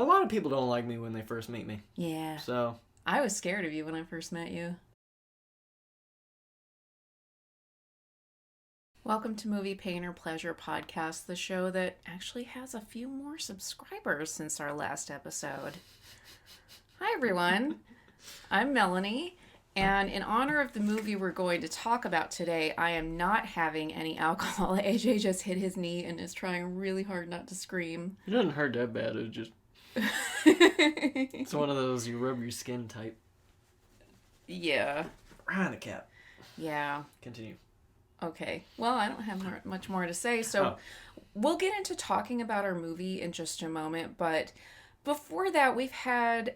lot of people don't like me when they first meet me. Yeah. So. I was scared of you when I first met you. Welcome to Movie Pain or Pleasure Podcast, the show that actually has a few more subscribers since our last episode. Hi, everyone. I'm Melanie, and in honor of the movie we're going to talk about today, I am not having any alcohol. AJ just hit his knee and is trying really hard not to scream. It doesn't hurt that bad. It just... It's one of those you rub your skin type. Yeah. Right on the cap. Yeah. Continue. Okay. Well, I don't have much more to say, so we'll get into talking about our movie in just a moment, but before that, we've had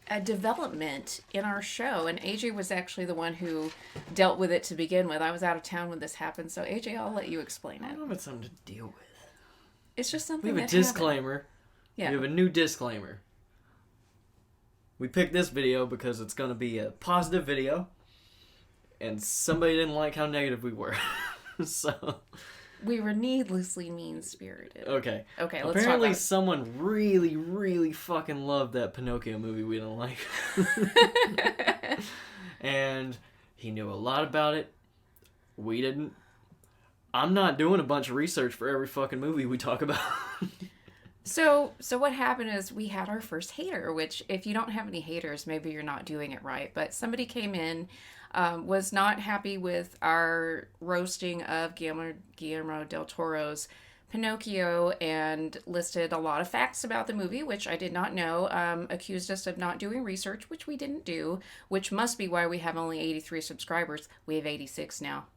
a development in our show, and AJ was actually the one who dealt with it to begin with. I was out of town when this happened, so AJ, I'll let you explain it. I don't know if it's something to deal with. It's just something we have a disclaimer. Yeah. We have a new disclaimer. We picked this video because it's going to be a positive video, and somebody didn't like how negative we were. So... We were needlessly mean-spirited. Okay. Okay, let's Apparently talk about someone really, really fucking loved that Pinocchio movie we don't like. And he knew a lot about it. We didn't. I'm not doing a bunch of research for every fucking movie we talk about. So what happened is we had our first hater, which if you don't have any haters, maybe you're not doing it right. But somebody came in, was not happy with our roasting of Guillermo del Toro's Pinocchio and listed a lot of facts about the movie, which I did not know, accused us of not doing research, which we didn't do, which must be why we have only 83 subscribers. We have 86 now.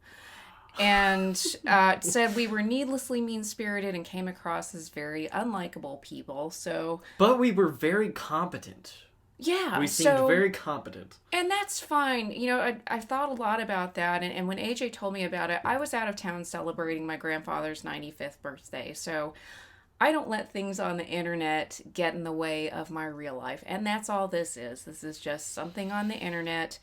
And said we were needlessly mean-spirited and came across as very unlikable people, so... But we were very competent. Yeah, we seemed very competent. And that's fine. You know, I've thought a lot about that, and when AJ told me about it, I was out of town celebrating my grandfather's 95th birthday, so I don't let things on the internet get in the way of my real life, and that's all this is. This is just something on the internet.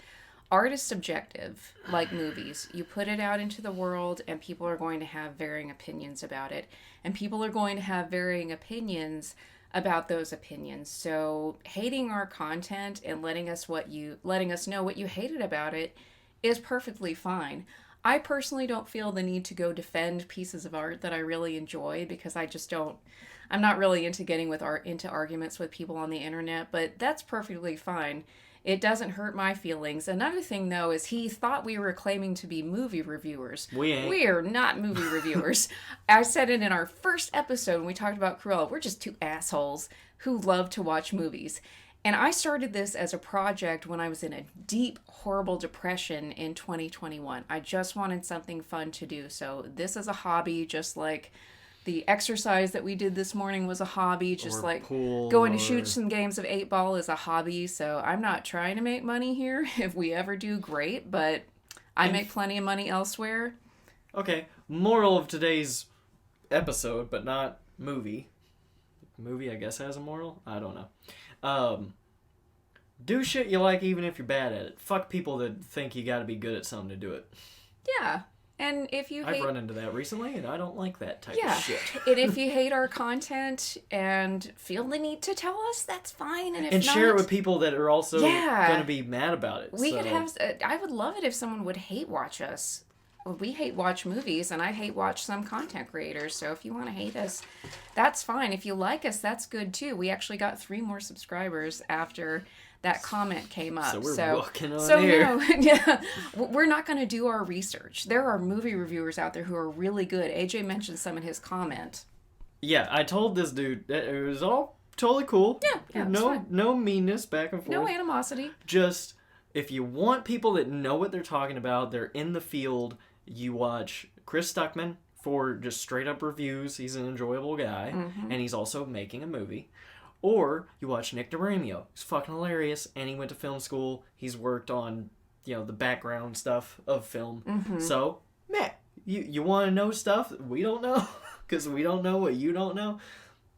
Art is subjective, like movies. You put it out into the world, and people are going to have varying opinions about it. And people are going to have varying opinions about those opinions. So hating our content and letting us know what you hated about it is perfectly fine. I personally don't feel the need to go defend pieces of art that I really enjoy, because I'm not really into getting into arguments with people on the internet, but that's perfectly fine. It doesn't hurt my feelings. Another thing, though, is he thought we were claiming to be movie reviewers. We ain't. We're not movie reviewers. I said it in our first episode when we talked about Cruella. We're just two assholes who love to watch movies. And I started this as a project when I was in a deep, horrible depression in 2021. I just wanted something fun to do. So this is a hobby, just like... The exercise that we did this morning was a hobby, just like going to shoot some games of 8-ball is a hobby. So I'm not trying to make money here. If we ever do, great, but I make plenty of money elsewhere. Okay, moral of today's episode, but not movie. Movie, I guess, has a moral? I don't know. Do shit you like even if you're bad at it. Fuck people that think you gotta be good at something to do it. Yeah. And if you I've run into that recently, and I don't like that type of shit. And if you hate our content and feel the need to tell us, that's fine. And if and not, share it with people that are also going to be mad about it. I would love it if someone would hate watch us. We hate watch movies, and I hate watch some content creators. So if you want to hate us, that's fine. If you like us, that's good too. We actually got 3 more subscribers after that comment came up. So we're walking on air. Yeah, we're not going to do our research. There are movie reviewers out there who are really good. AJ mentioned some in his comment. Yeah, I told this dude that it was all totally cool. Yeah, no meanness back and forth. No animosity. Just, if you want people that know what they're talking about, they're in the field, you watch Chris Stuckman for just straight up reviews. He's an enjoyable guy, and he's also making a movie. Or you watch Nick DeRamio. He's fucking hilarious, and he went to film school. He's worked on, the background stuff of film. So, man, you want to know stuff we don't know? Because we don't know what you don't know?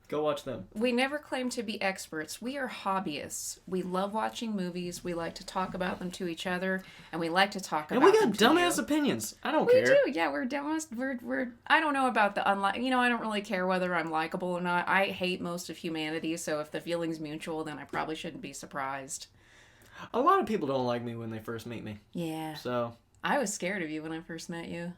Go watch them. We never claim to be experts. We are hobbyists. We love watching movies. We like to talk about them to each other, and we like to talk about them to you. And we got dumbass opinions. I don't care. We do. Yeah, we're dumbass. We're. I don't know about the unlike. I don't really care whether I'm likable or not. I hate most of humanity, so if the feeling's mutual, then I probably shouldn't be surprised. A lot of people don't like me when they first meet me. Yeah. So I was scared of you when I first met you.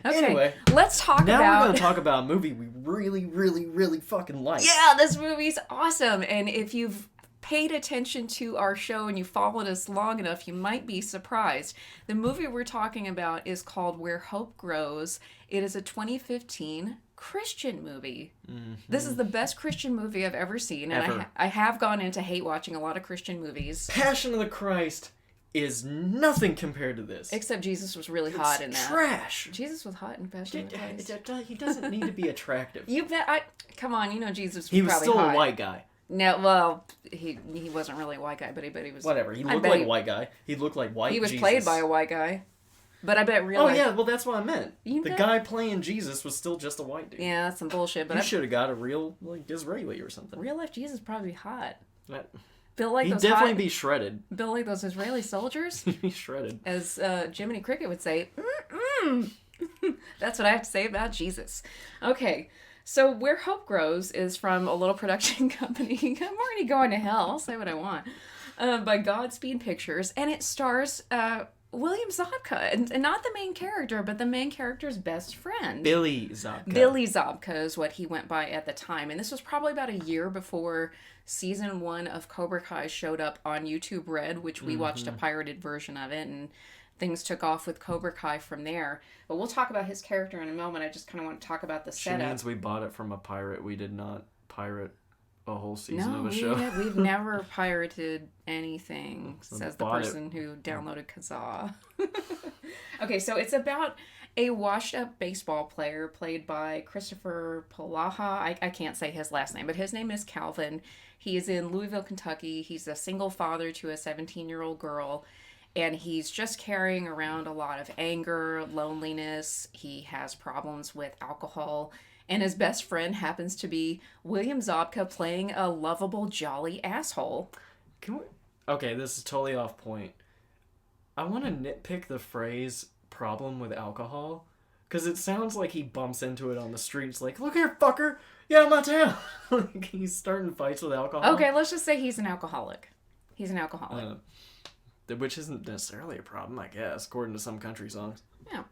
Okay, anyway, let's talk about... Now we're going to talk about a movie we really, really, really fucking like. Yeah, this movie's awesome. And if you've paid attention to our show and you followed us long enough, you might be surprised. The movie we're talking about is called Where Hope Grows. It is a 2015 Christian movie. Mm-hmm. This is the best Christian movie I've ever seen. And I have gone into hate watching a lot of Christian movies. Passion of the Christ is nothing compared to this. Except Jesus was really hot in that. Trash. Jesus was hot in Passion of the Christ. He doesn't need to be attractive. You bet. Come on, Jesus was He was probably still hot. A white guy. No, well, he wasn't really a white guy, but he was... Whatever, he looked like a white guy. He looked like white Jesus. He was played by a white guy. But I bet real Oh, life... yeah, well, that's what I meant. The guy playing Jesus was still just a white dude. Yeah, that's some bullshit. But you should have got a real, Israeli or something. Real life Jesus probably hot. That... Built like He'd definitely be shredded. Built like those Israeli soldiers. He'd be shredded. As Jiminy Cricket would say, That's what I have to say about Jesus. Okay, so Where Hope Grows is from a little production company. I'm already going to hell. I'll say what I want. By Godspeed Pictures. And it stars William Zabka. And not the main character, but the main character's best friend. Billy Zabka. Billy Zabka is what he went by at the time. And this was probably about a year before season 1 of Cobra Kai showed up on YouTube Red, which we watched a pirated version of it, and things took off with Cobra Kai from there. But we'll talk about his character in a moment. I just kind of want to talk about the setup. She means we bought it from a pirate. We did not pirate a whole season of a show. We've never pirated anything, says the person who downloaded Kazaa. Okay, so it's about a washed-up baseball player played by Christopher Polaha. I can't say his last name, but his name is Calvin. He is in Louisville, Kentucky. He's a single father to a 17-year-old girl, and he's just carrying around a lot of anger, loneliness. He has problems with alcohol, and his best friend happens to be William Zabka playing a lovable, jolly asshole. Okay, this is totally off point. I want to nitpick the phrase problem with alcohol, because it sounds like he bumps into it on the streets like, look here, fucker, yeah, my town. Like he's starting fights with alcohol. Okay, let's just say he's an alcoholic. He's an alcoholic. Which isn't necessarily a problem, I guess, according to some country songs. Yeah.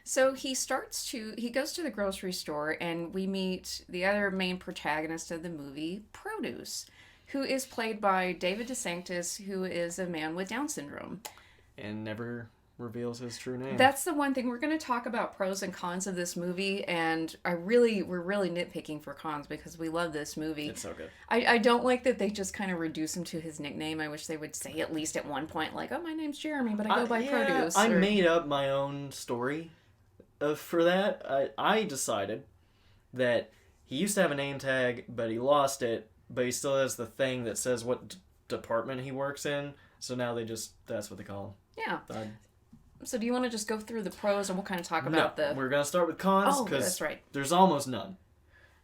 So he goes to the grocery store, and we meet the other main protagonist of the movie, Produce, who is played by David DeSanctis, who is a man with Down syndrome. And never reveals his true name. That's the one thing. We're going to talk about pros and cons of this movie, and we're really nitpicking for cons because we love this movie. It's so good. I don't like that they just kind of reduce him to his nickname. I wish they would say at least at one point, like, oh, my name's Jeremy, but I go by Produce. I made up my own story for that. I decided that he used to have a name tag, but he lost it, but he still has the thing that says what department he works in, so now that's what they call him. Yeah. So do you want to just go through the pros, and we'll kind of talk about we're going to start with cons, because that's right. There's almost none.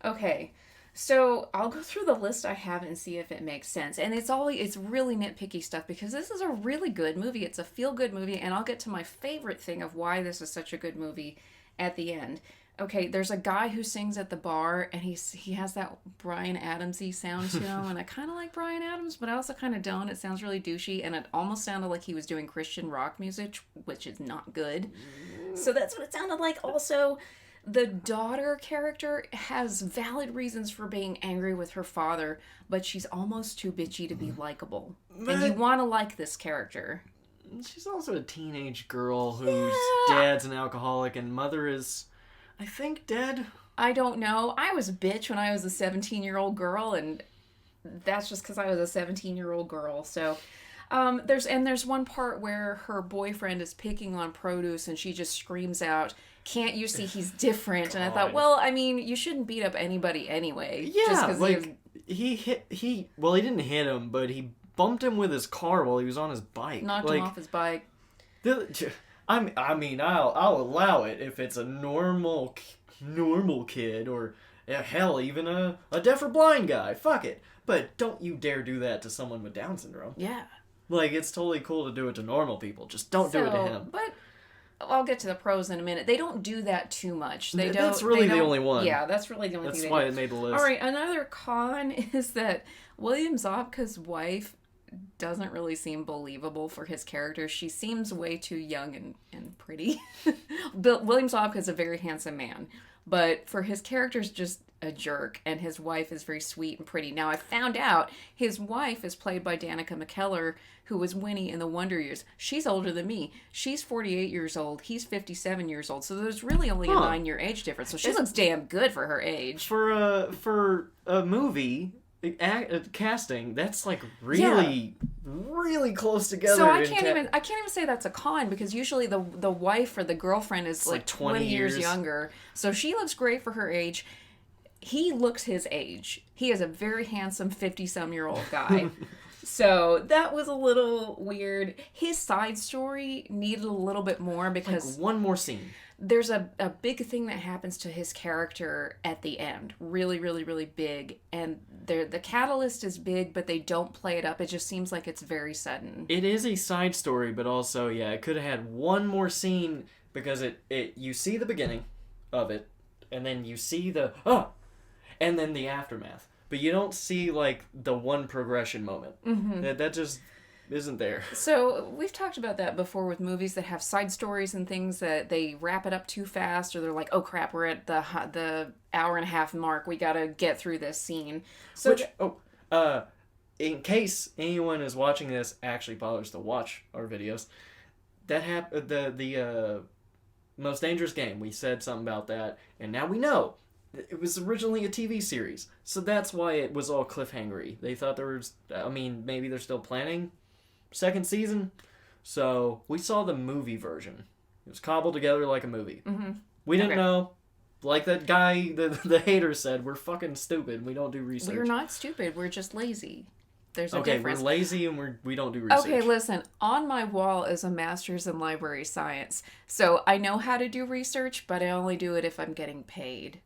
Okay, so I'll go through the list I have and see if it makes sense. And it's really nitpicky stuff, because this is a really good movie. It's a feel-good movie, and I'll get to my favorite thing of why this is such a good movie at the end. Okay, there's a guy who sings at the bar, and he has that Bryan Adams-y sound to him, and I kind of like Bryan Adams, but I also kind of don't. It sounds really douchey, and it almost sounded like he was doing Christian rock music, which is not good. So that's what it sounded like. Also, the daughter character has valid reasons for being angry with her father, but she's almost too bitchy to be likable. And you want to like this character. She's also a teenage girl whose dad's an alcoholic and mother is, I think, dead. I don't know. I was a bitch when I was a 17-year-old girl, and that's just because I was a 17-year-old girl. So there's one part where her boyfriend is picking on Produce, and she just screams out, "Can't you see he's different?" And I thought, well, I mean, you shouldn't beat up anybody anyway. Yeah, just like he didn't hit him, but he bumped him with his car while he was on his bike. Knocked him off his bike. I mean, I'll allow it if it's a normal kid, or Yeah, hell, even a deaf or blind guy. Fuck it. But don't you dare do that to someone with Down syndrome. Yeah. Like, it's totally cool to do it to normal people. Just don't do it to him. But I'll get to the pros in a minute. They don't do that too much. They don't. That's really the only one. Yeah, that's really the only thing. That's why it made the list. All right, another con is that William Zabka's wife doesn't really seem believable for his character. She seems way too young and pretty. William Zabka is a very handsome man, but for his character's just a jerk, and his wife is very sweet and pretty. Now, I found out his wife is played by Danica McKellar, who was Winnie in the Wonder Years. She's older than me. She's 48 years old. He's 57 years old. So there's really only a 9-year age difference. So she looks damn good for her age. For a movie casting, that's like really really close together. So I can't even say that's a con, because usually the wife or the girlfriend is like 20 years younger. So she looks great for her age. He looks his age. He is a very handsome 50-some-year-old guy. So that was a little weird. His side story needed a little bit more, because like one more scene. There's a big thing that happens to his character at the end. Really, really, really big. And the catalyst is big, but they don't play it up. It just seems like it's very sudden. It is a side story, but also, yeah, it could have had one more scene, because you see the beginning of it, and then you see and then the aftermath. But you don't see, like, the one progression moment. Mm-hmm. That just isn't there. So we've talked about that before with movies that have side stories and things that they wrap it up too fast, or they're like, oh crap, we're at the hour and a half mark, we gotta get through this scene. So in case anyone is watching this actually bothers to watch our videos, the Most Dangerous Game, we said something about that, and now we know. It was originally a TV series, so that's why it was all cliffhangery. They thought maybe they're still planning second season. So we saw the movie version. It was cobbled together like a movie. Mm-hmm. We didn't know. Like that guy, the hater said, we're fucking stupid. We don't do research. We're not stupid. We're just lazy. There's a difference. Okay, we're lazy and we don't do research. Okay, listen. On my wall is a master's in library science. So I know how to do research, but I only do it if I'm getting paid.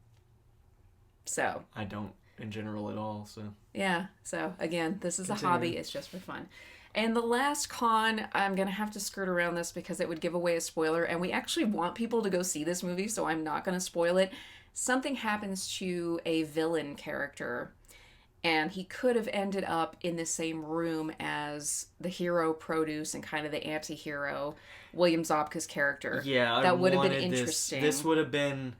So I don't in general at all, so yeah. So again, this is a hobby. It's just for fun. And the last con, I'm gonna have to skirt around this because it would give away a spoiler, and we actually want people to go see this movie, so I'm not gonna spoil it. Something happens to a villain character, and he could have ended up in the same room as the hero Produce and kind of the anti-hero William Zabka's character. Yeah, that would have been interesting. This would have been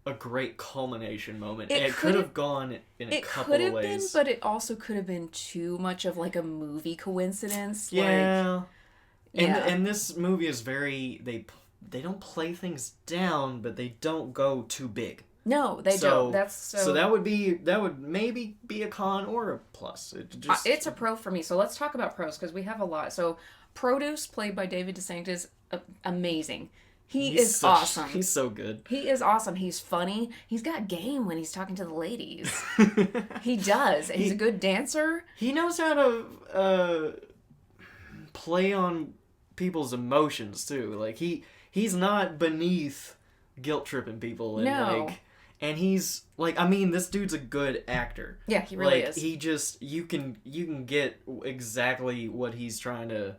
a great culmination moment. It could have gone in a couple of ways. It could have been, but it also could have been too much of like a movie coincidence. Yeah. And this movie is very they don't play things down, but they don't go too big. No, they don't. So that would maybe be a con or a plus. It's a pro for me. So let's talk about pros, because we have a lot. So Produce, played by David DeSanctis, amazing. He's awesome. He's so good. He is awesome. He's funny. He's got game when he's talking to the ladies. He does. He's a good dancer. He knows how to play on people's emotions too. Like he's not beneath guilt tripping people and and he's like, I mean, this dude's a good actor. Yeah, he really is. He just you can get exactly what he's trying to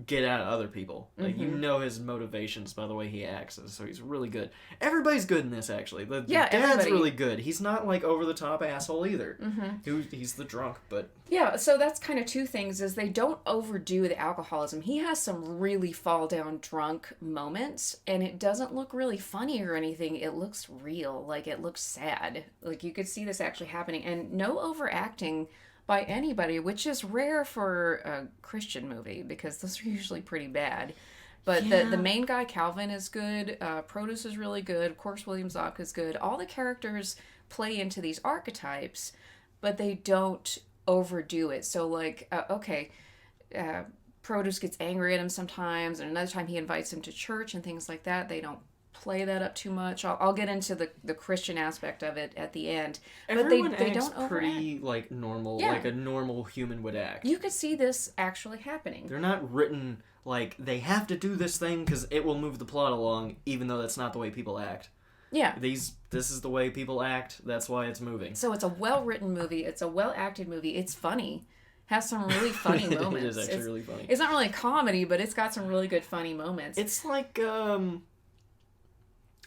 get out of other people. Like, you know his motivations by the way he acts, so he's really good. Everybody's good in this, actually. The dad's really good. He's not like over the top asshole either. He's the drunk, but yeah. So that's kind of two things: is they don't overdo the alcoholism. He has some really fall down drunk moments, and it doesn't look really funny or anything. It looks real. Like, it looks sad. Like, you could see this actually happening, and no overacting by anybody, which is rare for a Christian movie, because those are usually pretty bad. But the main guy, Calvin, is good. Produce is really good. Of course, William Zabka is good. All the characters play into these archetypes, but they don't overdo it. So, like, Produce gets angry at him sometimes, and another time he invites him to church and things like that. They don't play that up too much. I'll get into the Christian aspect of it at the end. Everyone but they acts don't overact. Pretty like normal, like a normal human would act. You could see this actually happening. They're not written like they have to do this thing because it will move the plot along, even though that's not the way people act. Yeah. This is the way people act. That's why it's moving. So it's a well-written movie. It's a well-acted movie. It's funny. Has some really funny moments. It is actually really funny. It's not really a comedy, but it's got some really good funny moments. It's like, okay,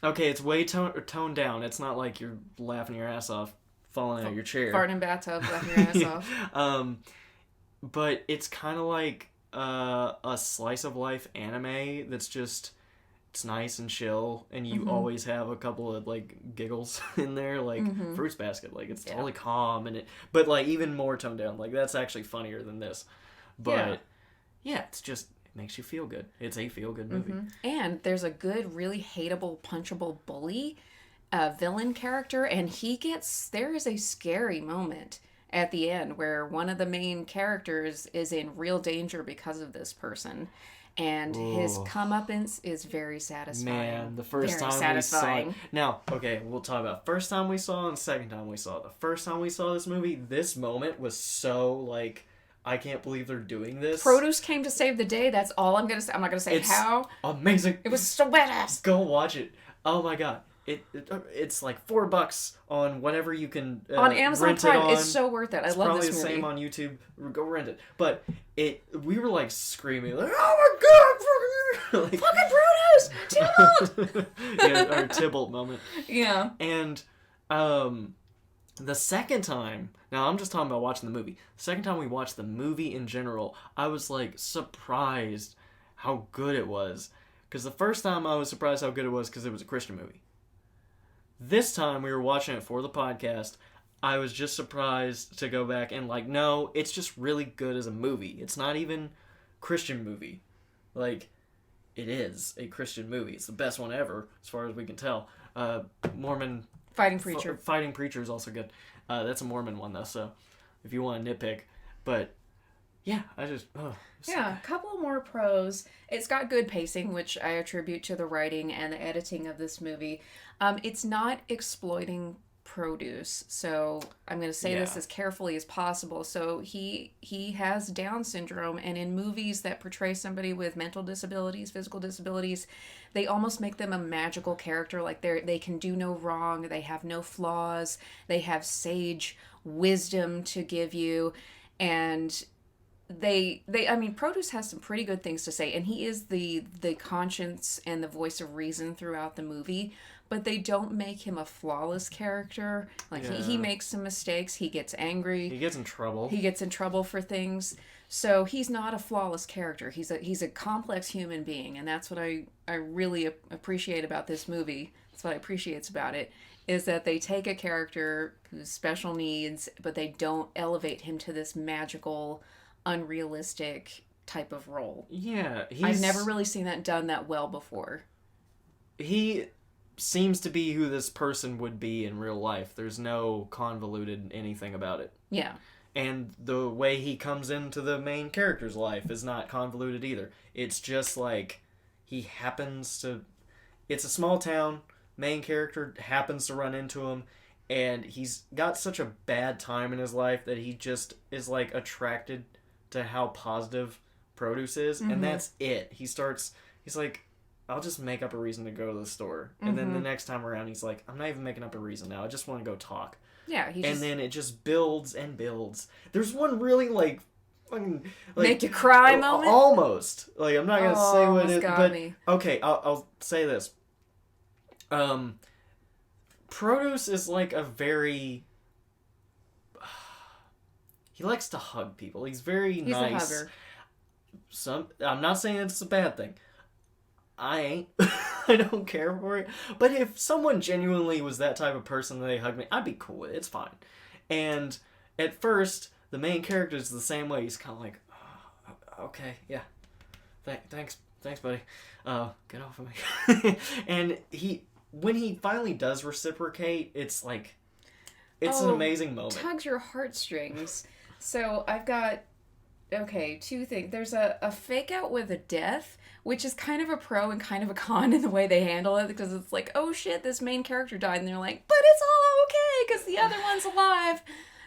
it's way toned down. It's not like you're laughing your ass off, falling out of your chair. Farting in bathtub, laughing your ass off. But it's kind of like a slice of life anime that's just, it's nice and chill, and you always have a couple of like giggles in there, like Fruits Basket. Like it's totally calm but like even more toned down. Like that's actually funnier than this. But yeah, it's just, it makes you feel good. It's a feel good movie. And there's a good, really hateable, punchable bully villain character, and there is a scary moment at the end where one of the main characters is in real danger because of this person. And his comeuppance is very satisfying. Man, the first time we saw it. Now, okay, we'll talk about first time we saw it and second time we saw it. The first time we saw this movie, this moment was so, like, I can't believe they're doing this. Produce came to save the day. That's all I'm going to say. I'm not going to say how. Amazing. It was so badass. Go watch it. Oh my god. It's like $4 on whatever you can on Amazon rent Prime. it on. It's so worth it. I love this movie. It's probably the same on YouTube. Go rent it. But we were like screaming like, oh my god, fucking Brutus, Tybalt. Yeah, our Tybalt moment. Yeah. And the second time, now I'm just talking about watching the movie. The second time we watched the movie in general, I was like surprised how good it was. Because the first time I was surprised how good it was because it was a Christian movie. This time we were watching it for the podcast. I was just surprised to go back and like, no, it's just really good as a movie. It's not even Christian movie. Like, it is a Christian movie. It's the best one ever, as far as we can tell. Mormon... Fighting Preacher. Fighting Preacher is also good. That's a Mormon one, though, so if you want to nitpick. But, yeah, I just... Yeah, a couple more pros. It's got good pacing, which I attribute to the writing and the editing of this movie. It's not exploiting produce, so I'm going to say this as carefully as possible. So he has Down syndrome, and in movies that portray somebody with mental disabilities, physical disabilities, they almost make them a magical character. Like they can do no wrong, they have no flaws, they have sage wisdom to give you, and I mean, Produce has some pretty good things to say, and he is the conscience and the voice of reason throughout the movie, but they don't make him a flawless character. Like, he makes some mistakes, he gets angry. He gets in trouble. He gets in trouble for things. So he's not a flawless character. He's a complex human being, and that's what I really appreciate about this movie. That's what I appreciate about it, is that they take a character who's special needs, but they don't elevate him to this magical, unrealistic type of role. Yeah, I've never really seen that done that well before. He seems to be who this person would be in real life. There's no convoluted anything about it. Yeah. And the way he comes into the main character's life is not convoluted either. It's just like he happens to... It's a small town. Main character happens to run into him. And he's got such a bad time in his life that he just is like attracted to how positive Produce is. And that's it. He's like, I'll just make up a reason to go to the store. And then the next time around, he's like, I'm not even making up a reason now. I just want to go talk. Yeah, then it just builds and builds. There's one really like fucking make you cry moment. Almost. Like, I'm not gonna say what it is, but me. Okay, I'll say this. Produce is like a very... He likes to hug people. He's very nice. He's a hugger. I'm not saying it's a bad thing. I ain't. I don't care for it. But if someone genuinely was that type of person that they hug me, I'd be cool with it. It's fine. And at first, the main character is the same way. He's kind of like, oh, okay, yeah. Thanks, buddy. Get off of me. And when he finally does reciprocate, it's like, it's an amazing moment. Tugs your heartstrings. So I've got, two things. There's a fake out with a death, which is kind of a pro and kind of a con in the way they handle it, because it's like, oh shit, this main character died, and they're like, but it's all okay because the other one's alive.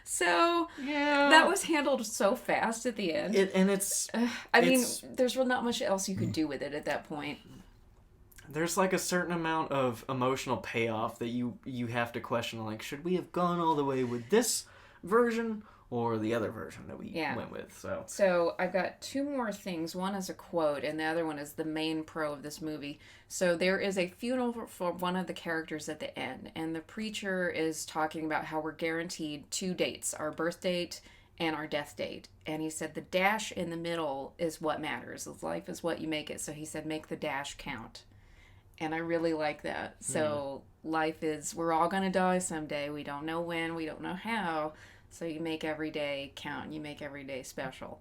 So that was handled so fast at the end. There's I mean, there's really not much else you could do with it at that point. there's like a certain amount of emotional payoff that you have to question, like, should we have gone all the way with this version or the other version that we went with? So I've got two more things. One is a quote, and the other one is the main pro of this movie. So there is a funeral for one of the characters at the end, and the preacher is talking about how we're guaranteed two dates, our birth date and our death date. And he said the dash in the middle is what matters. Life is what you make it. So he said make the dash count. And I really like that. So life is, we're all going to die someday. We don't know when, we don't know how. So you make every day count. You make every day special.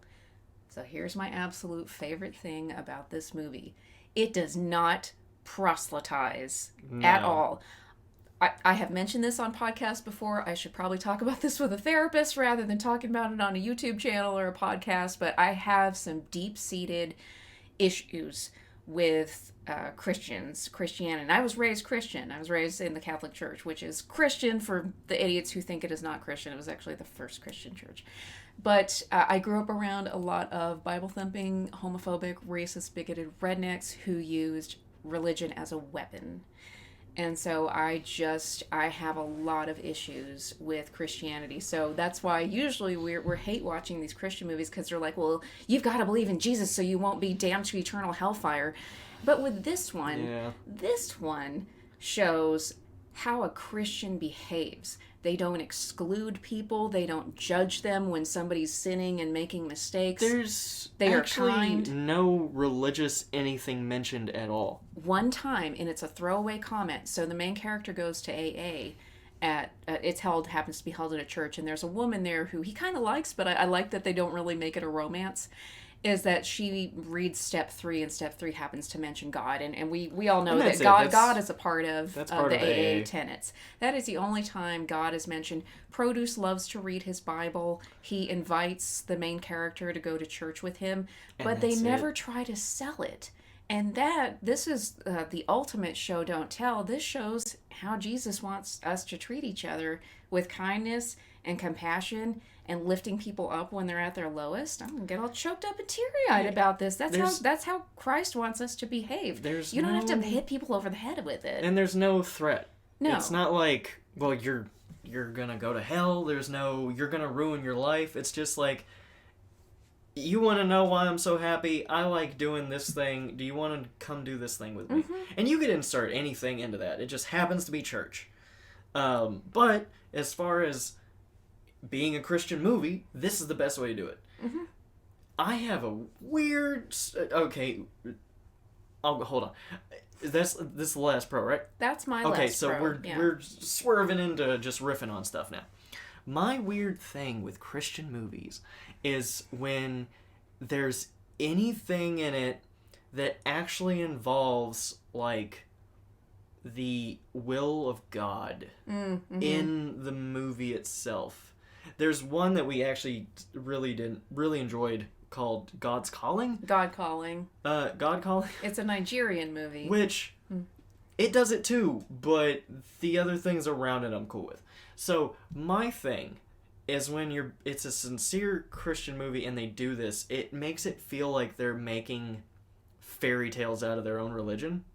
So here's my absolute favorite thing about this movie. It does not proselytize at all. I have mentioned this on podcasts before. I should probably talk about this with a therapist rather than talking about it on a YouTube channel or a podcast. But I have some deep-seated issues with Christianity. And I was raised Christian. I was raised in the Catholic Church, which is Christian for the idiots who think it is not Christian. It was actually the first Christian church. But I grew up around a lot of Bible-thumping, homophobic, racist, bigoted rednecks who used religion as a weapon. And so I have a lot of issues with Christianity. So that's why usually we're hate watching these Christian movies, because they're like, well, you've got to believe in Jesus so you won't be damned to eternal hellfire. But with this one, this one shows how a Christian behaves. They don't exclude people. They don't judge them when somebody's sinning and making mistakes. They actually are kind. No religious anything mentioned at all. One time, and it's a throwaway comment. So the main character goes to AA. Happens to be held at a church, and there's a woman there who he kind of likes, but I like that they don't really make it a romance. Is that she reads step 3, and step 3 happens to mention God, and we all know that God is a part of the AA tenets. That is the only time God is mentioned. Produce loves to read his Bible. He invites the main character to go to church with him, but they never try to sell it. And this is the ultimate show don't tell. This shows how Jesus wants us to treat each other with kindness and compassion and lifting people up when they're at their lowest. I'm gonna get all choked up and teary-eyed about this. That's how Christ wants us to behave. You don't have to hit people over the head with it. And there's no threat. No. It's not like, well, you're gonna go to hell. There's no, you're gonna ruin your life. It's just like, you want to know why I'm so happy? I like doing this thing. Do you want to come do this thing with me? Mm-hmm. And you could insert anything into that. It just happens to be church. But as far as being a Christian movie, this is the best way to do it. Mm-hmm. I have a weird... Okay. Hold on. This is the last pro, right? That's my last pro. Okay, so we're swerving into just riffing on stuff now. My weird thing with Christian movies is when there's anything in it that actually involves, like, the will of God in the movie itself. There's one that we actually really enjoyed called God's Calling. God Calling. God Calling. It's a Nigerian movie. Which, it does it too, but the other things around it I'm cool with. So, my thing is when it's a sincere Christian movie and they do this, it makes it feel like they're making fairy tales out of their own religion.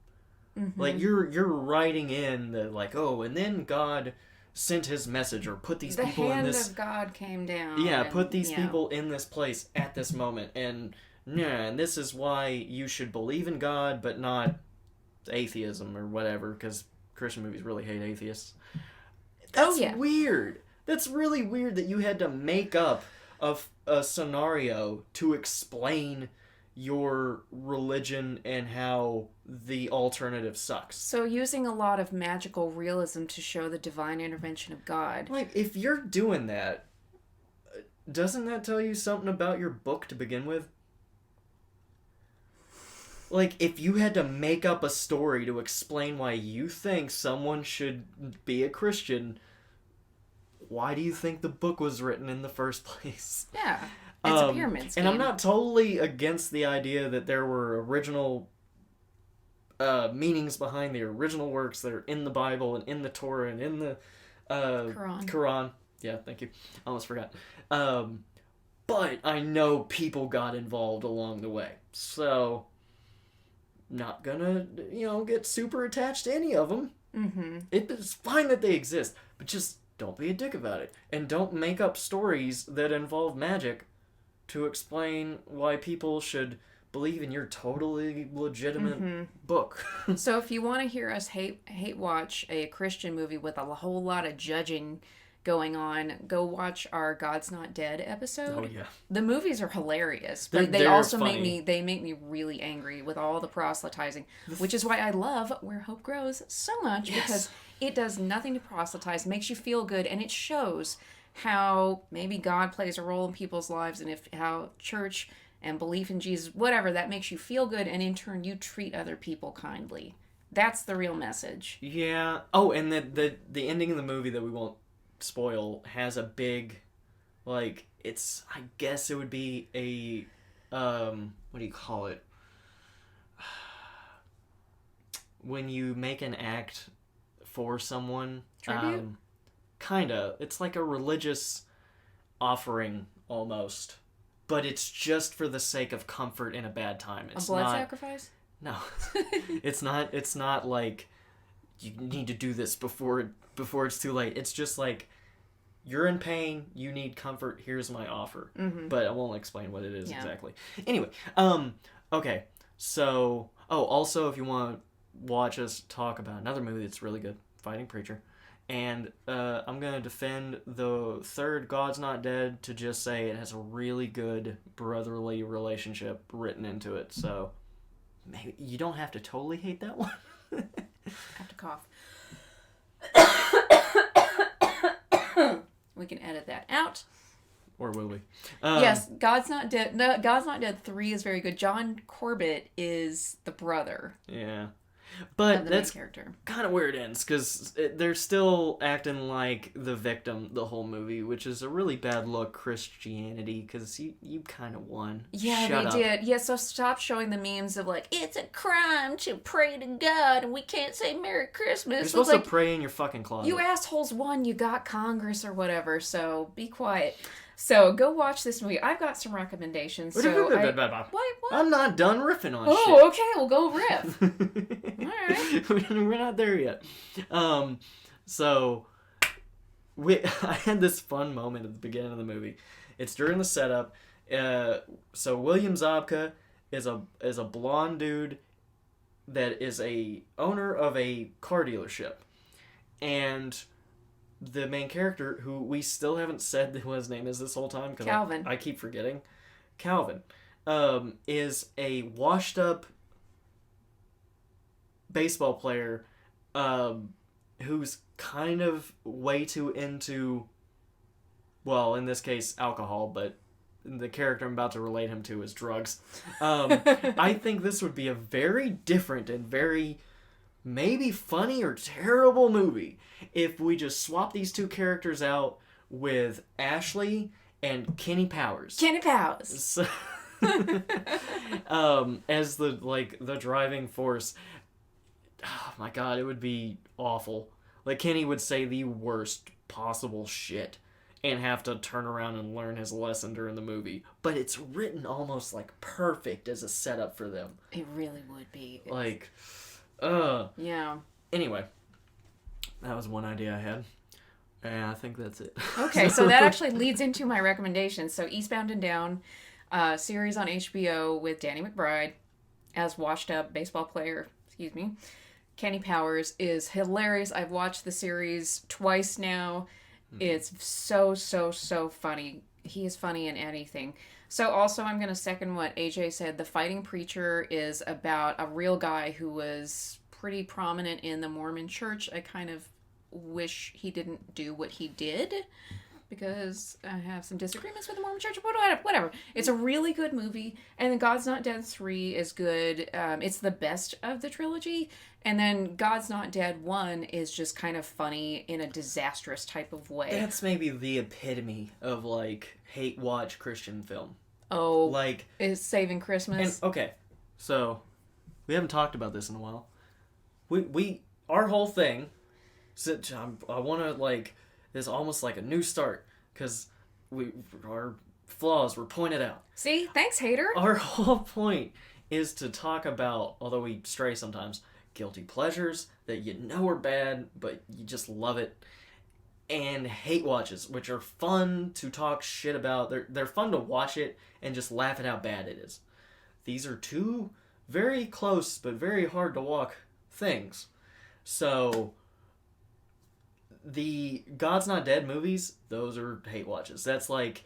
Mm-hmm. Like, you're writing in the, like, oh, and then God sent his message, or put these people in this... The hand of God came down. Yeah, put these people in this place at this moment, and this is why you should believe in God, but not atheism or whatever, because Christian movies really hate atheists. That's weird. That's really weird that you had to make up a scenario to explain your religion and how the alternative sucks. So using a lot of magical realism to show the divine intervention of God. Like, if you're doing that, doesn't that tell you something about your book to begin with? Like, if you had to make up a story to explain why you think someone should be a Christian, why do you think the book was written in the first place? Yeah, it's a pyramid scheme. And I'm not totally against the idea that there were original meanings behind the original works that are in the Bible and in the Torah and in the Quran. Yeah, thank you. I almost forgot. But I know people got involved along the way. So, not gonna, get super attached to any of them. Mm-hmm. It's fine that they exist, but just don't be a dick about it. And don't make up stories that involve magic to explain why people should believe in your totally legitimate book. So if you want to hear us hate watch a Christian movie with a whole lot of judging going on, go watch our God's Not Dead episode. Oh yeah. The movies are hilarious, but they They're also funny. make me really angry with all the proselytizing, which is why I love Where Hope Grows so much, because it does nothing to proselytize, makes you feel good, and it shows how maybe God plays a role in people's lives, and how church and belief in Jesus, whatever, that makes you feel good, and in turn you treat other people kindly. That's the real message. Yeah. Oh, and the ending of the movie that we won't spoil has a big, like, it's, I guess it would be a, what do you call it? When you make an act for someone. Tribute? Kinda. It's like a religious offering, almost. But it's just for the sake of comfort in a bad time. It's a blood sacrifice? No. It's not like you need to do this before it's too late. It's just like, you're in pain, you need comfort, here's my offer. Mm-hmm. But I won't explain what it is exactly. Anyway, okay. So, also if you want to watch us talk about another movie that's really good, Fighting Preacher. And I'm going to defend the third God's Not Dead to just say it has a really good brotherly relationship written into it. So maybe you don't have to totally hate that one. I have to cough. We can edit that out. Or will we? Yes, God's Not Dead. No, God's Not Dead 3 is very good. John Corbett is the brother. Yeah. But that's character. Kind of where it ends, because they're still acting like the victim the whole movie, which is a really bad look Christianity, because you kind of won. Yeah, Shut they up. did. Yeah, so stop showing the memes of like, it's a crime to pray to God and we can't say Merry Christmas. You're supposed to pray in your fucking closet. You assholes won, you got Congress or whatever, so be quiet. So go watch this movie. I've got some recommendations. What? I'm not done riffing on shit. Oh, okay, we'll go riff. Alright. We're not there yet. So I had this fun moment at the beginning of the movie. It's during the setup. So William Zabka is a blonde dude that is a owner of a car dealership. And the main character, who we still haven't said what his name is this whole time, because Calvin. I keep forgetting. Calvin is a washed up baseball player who's kind of way too into, well, in this case, alcohol, but the character I'm about to relate him to is drugs. I think this would be a very different and very maybe funny or terrible movie if we just swap these two characters out with Ashley and Kenny Powers. Kenny Powers. So, as the driving force. Oh my god, it would be awful. Like, Kenny would say the worst possible shit and have to turn around and learn his lesson during the movie. But it's written almost like perfect as a setup for them. It really would be. Like, yeah. Anyway, that was one idea I had. And I think that's it. Okay, so that actually leads into my recommendation. So Eastbound and Down, series on HBO with Danny McBride as washed up baseball player, Kenny Powers, is hilarious. I've watched the series twice now. It's so funny. He is funny in anything. So also I'm going to second what AJ said. The Fighting Preacher is about a real guy who was pretty prominent in the Mormon church. I kind of wish he didn't do what he did because I have some disagreements with the Mormon church, but whatever. It's a really good movie. And then God's Not Dead 3 is good. It's the best of the trilogy. And then God's Not Dead 1 is just kind of funny in a disastrous type of way. That's maybe the epitome of, like, hate watch Christian film. Oh, like, is Saving Christmas. And, okay, so we haven't talked about this in a while. Our whole thing, I want to, like, it's almost like a new start, because our flaws were pointed out. See? Thanks, hater. Our whole point is to talk about, although we stray sometimes, guilty pleasures that you know are bad, but you just love it, and hate watches, which are fun to talk shit about. They're fun to watch it and just laugh at how bad it is. These are two very close but very hard to walk things. So the God's Not Dead movies, those are hate watches. That's like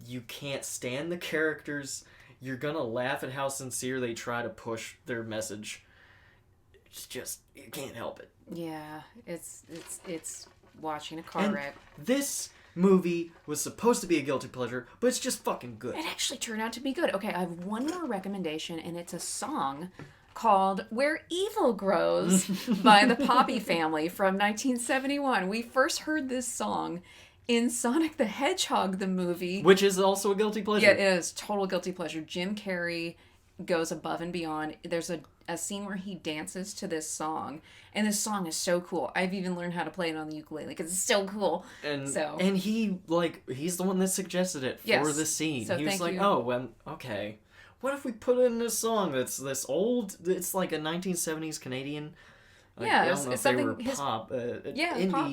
you can't stand the characters. You're gonna laugh at how sincere they try to push their message. It's just, you can't help it. Yeah, it's watching a car wreck. This movie was supposed to be a guilty pleasure, but it's just fucking good. It actually turned out to be good. Okay, I have one more recommendation, and it's a song called Where Evil Grows by the Poppy Family from 1971. We first heard this song in Sonic the Hedgehog, the movie. Which is also a guilty pleasure. Yeah, it is. Total guilty pleasure. Jim Carrey goes above and beyond. There's a scene where he dances to this song, and this song is so cool. I've even learned how to play it on the ukulele because it's so cool. And he's the one that suggested it for the scene. So he was like, okay, what if we put in this song that's this old, it's like a 1970s Canadian, I don't know if they were pop, indie pop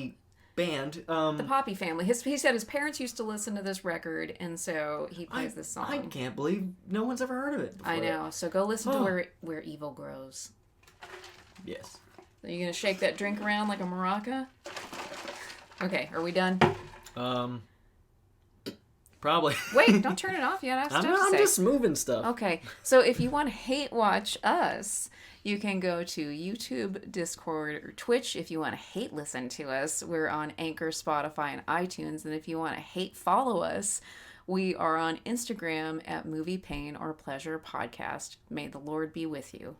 band. The Poppy Family. He said his parents used to listen to this record, and so he plays this song. I can't believe no one's ever heard of it before. I know. So go listen to Where Evil Grows. Yes. Are you gonna shake that drink around like a maraca? Okay, are we done? Probably. Wait, don't turn it off yet. I'm just moving stuff. Okay, so if you want to hate watch us, you can go to YouTube, Discord, or Twitch. If you want to hate listen to us, we're on Anchor, Spotify, and iTunes. And if you want to hate follow us, we are on Instagram at Movie Pain or Pleasure Podcast. May the Lord be with you.